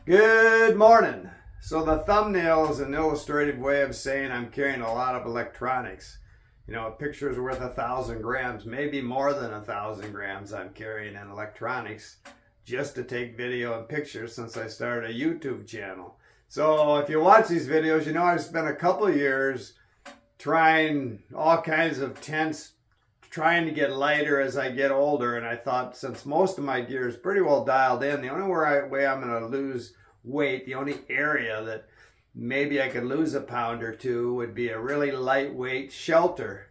Good morning. So the thumbnail is an illustrative way of saying I'm carrying a lot of electronics. You know, a picture is worth 1,000 grams, maybe more than 1,000 grams I'm carrying in electronics just to take video and pictures since I started a YouTube channel. So if you watch these videos, you know I've spent a couple of years trying all kinds of tents, trying to get lighter as I get older, and I thought since most of my gear is pretty well dialed in, the only way I'm going to lose weight, the only area that maybe I could lose a pound or two would be a really lightweight shelter.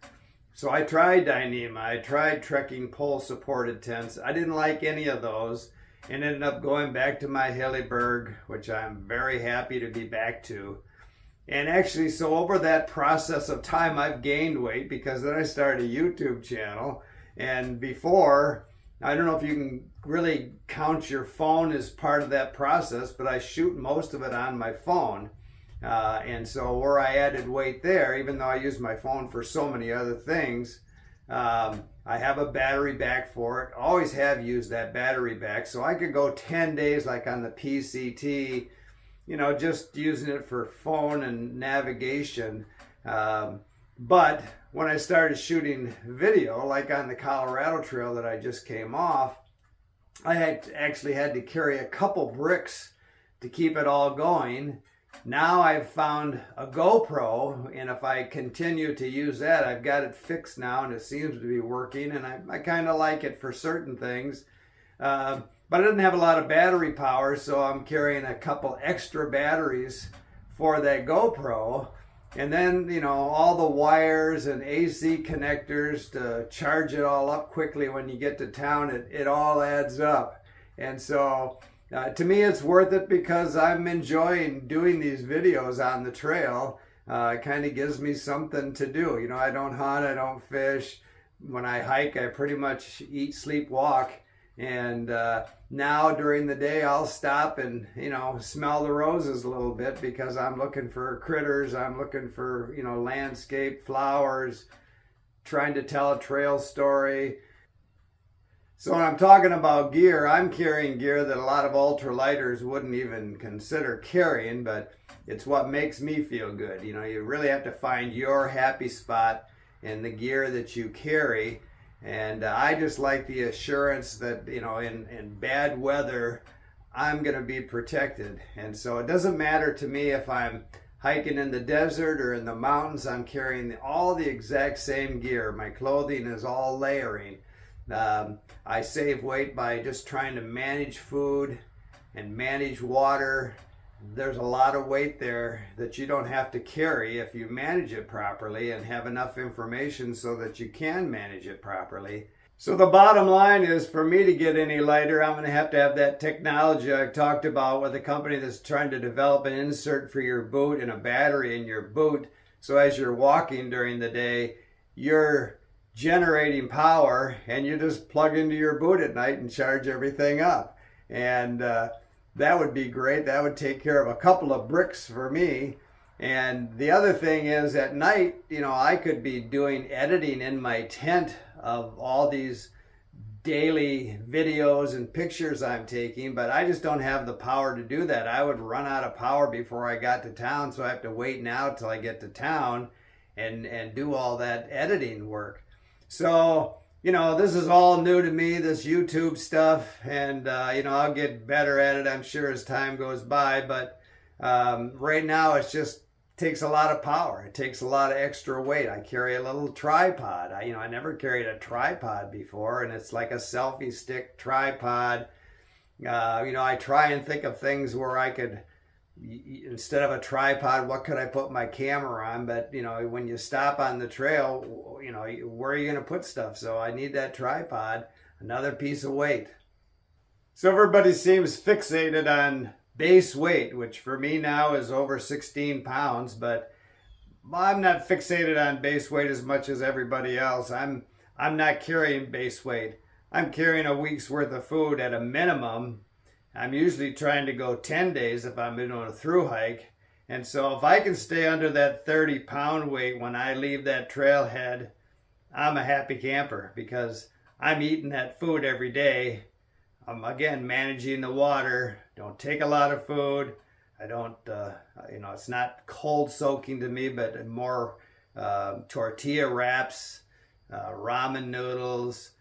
So I tried Dyneema, I tried trekking pole supported tents. I didn't like any of those and ended up going back to my Hilleberg, which I'm very happy to be back to. And actually, so over that process of time, I've gained weight because then I started a YouTube channel. And before, I don't know if you can really count your phone as part of that process, but I shoot most of it on my phone. And so where I added weight there, even though I use my phone for so many other things, I have a battery back for it. Always have used that battery back. So I could go 10 days like on the PCT, you know, just using it for phone and navigation. But when I started shooting video, like on the Colorado Trail that I just came off, I actually had to carry a couple bricks to keep it all going. Now I've found a GoPro, and if I continue to use that, I've got it fixed now and it seems to be working, and I kind of like it for certain things. But I didn't have a lot of battery power, so I'm carrying a couple extra batteries for that GoPro. And then, you know, all the wires and AC connectors to charge it all up quickly when you get to town, it all adds up. And so to me, it's worth it because I'm enjoying doing these videos on the trail. It kind of gives me something to do. You know, I don't hunt, I don't fish. When I hike, I pretty much eat, sleep, walk. And now during the day, I'll stop and, you know, smell the roses a little bit because I'm looking for critters. I'm looking for, you know, landscape, flowers, trying to tell a trail story. So when I'm talking about gear, I'm carrying gear that a lot of ultralighters wouldn't even consider carrying, but it's what makes me feel good. You know, you really have to find your happy spot in the gear that you carry. And I just like the assurance that, you know, in bad weather, I'm going to be protected. And so it doesn't matter to me if I'm hiking in the desert or in the mountains, I'm carrying all the exact same gear. My clothing is all layering. I save weight by just trying to manage food and manage water. There's a lot of weight there that you don't have to carry if you manage it properly and have enough information so that you can manage it properly. So the bottom line is, for me to get any lighter, I'm going to have that technology I've talked about with a company that's trying to develop an insert for your boot and a battery in your boot. So as you're walking during the day, you're generating power and you just plug into your boot at night and charge everything up. And that would be great. That would take care of a couple of bricks for me. And the other thing is, at night, you know, I could be doing editing in my tent of all these daily videos and pictures I'm taking, but I just don't have the power to do that. I would run out of power before I got to town, so I have to wait now till I get to town and do all that editing work. So, you know, this is all new to me, this YouTube stuff, and, you know, I'll get better at it, I'm sure, as time goes by, but right now it just takes a lot of power. It takes a lot of extra weight. I carry a little tripod. I never carried a tripod before, and it's like a selfie stick tripod. You know, I try and think of things where I could, instead of a tripod, what could I put my camera on? But, you know, when you stop on the trail, you know, where are you going to put stuff? So I need that tripod, another piece of weight. So everybody seems fixated on base weight, which for me now is over 16 pounds, but I'm not fixated on base weight as much as everybody else. I'm not carrying base weight. I'm carrying a week's worth of food at a minimum. I'm usually trying to go 10 days if I'm doing a through hike. And so if I can stay under that 30-pound weight when I leave that trailhead, I'm a happy camper because I'm eating that food every day. I'm, again, managing the water, don't take a lot of food. I don't, it's not cold soaking to me, but more tortilla wraps, ramen noodles,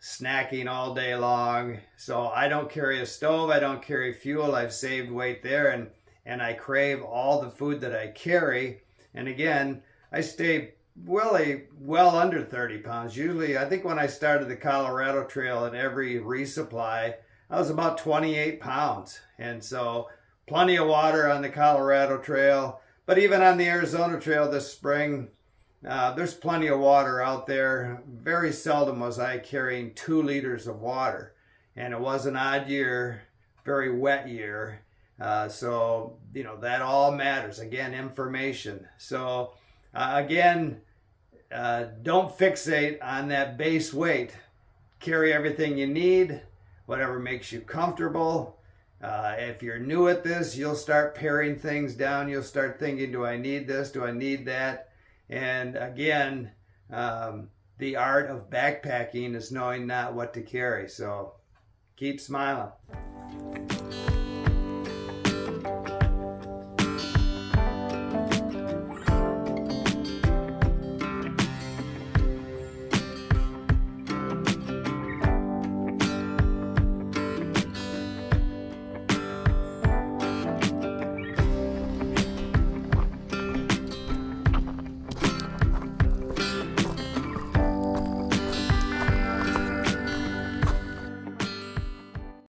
snacking all day long. So I don't carry a stove. I don't carry fuel. I've saved weight there, and I crave all the food that I carry. And again, I stay really well under 30 pounds. Usually, I think when I started the Colorado Trail at every resupply, I was about 28 pounds. And so plenty of water on the Colorado Trail. But even on the Arizona Trail this spring, there's plenty of water out there. Very seldom was I carrying 2 liters of water. And it was an odd year, very wet year. So, that all matters. Again, information. So, again, don't fixate on that base weight. Carry everything you need, whatever makes you comfortable. If you're new at this, you'll start paring things down. You'll start thinking, do I need this? Do I need that? And again, the art of backpacking is knowing not what to carry. So keep smiling.